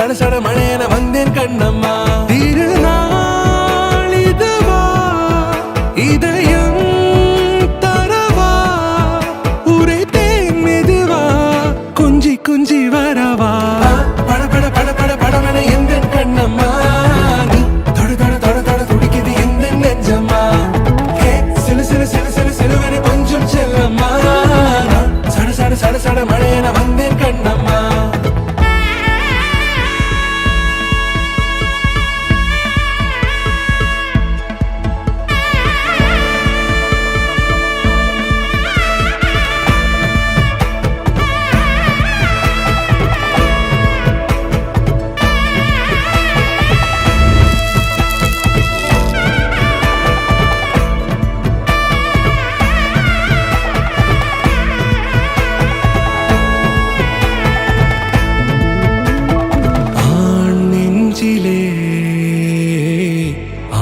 சட சட மழையென வந்தேன் கண்ணம்மா. திருநாள் இதுவா இதயம் தரவா உரைத்தேன் மெதுவா கொஞ்சி கொஞ்சி வரவா பட பட பட பட படமென எந்தன் கண்ணம்மா. நீ தொட தொட தொட தொட துடிக்குது எந்த நெஞ்சம்மா. சிலு சிலு சிலு சிலு சிலுவென கொஞ்சம் செல்லம்மா. சட சட சட சட மழையென வந்தேன் கண்ணம்மா.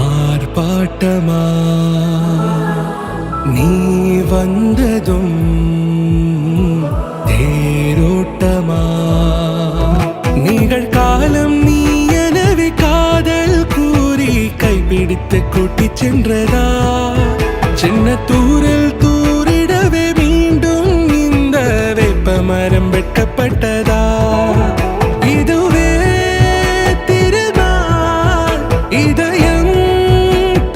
ஆர்ப்பாட்டமா நீ வந்ததும் தேரோட்டமா நிகழ்காலம் நீ எனவே காதல் கூறி கைப்பிடித்து கூட்டிச் சென்றதா. சின்ன தூரல் தூரிடவே மீண்டும் இந்த வேப்ப மரம் வெட்கப்பட்டதா. இதுவே திருநாள் இதயம்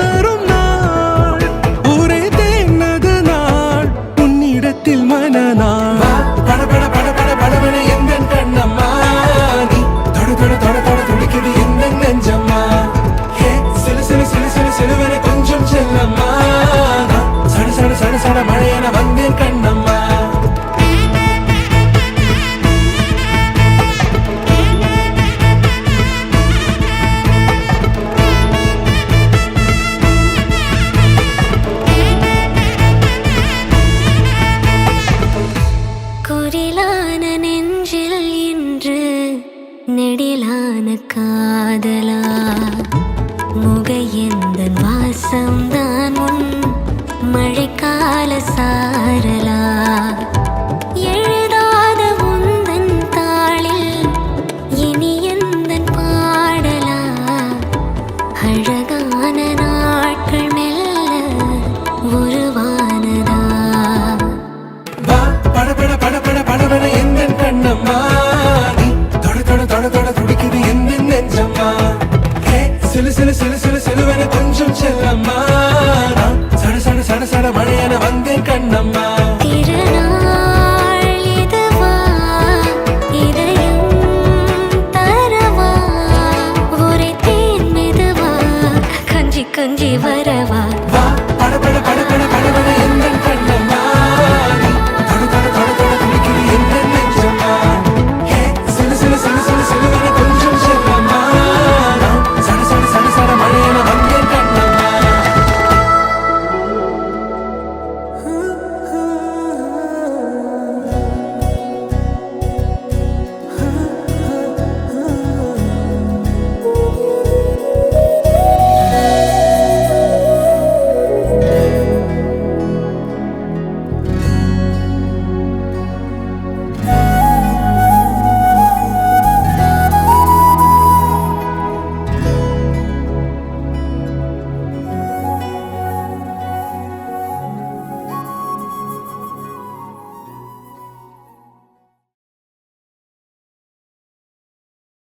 தரும் நாள் உரைத்தேனது நாள் உன்னிடத்தில் மனநாள். பட பட பட பட படவென எந்தன் கண்ணம்மா. நீ தொட தொட தொட தொட துடிக்குது எந்த நெஞ்சம்மா. சிலு சிலு சிலு சிலு சிலுவென கொஞ்சம் செல்லம்மா. சட சட சட சட மழையென வந்தேன் கண்ணம்மா. குரிலான நெஞ்சில் இன்று நெடிலான காதலா முகையெந்தன் வாசம்தான் உன் மழைக்கால சாரலா. எழுதாத உந்தன் தாளில் இனி எந்தன் பாடலா. அழகான நாட்கள் மெல்ல உருவானதா. பட பட பட பட படவென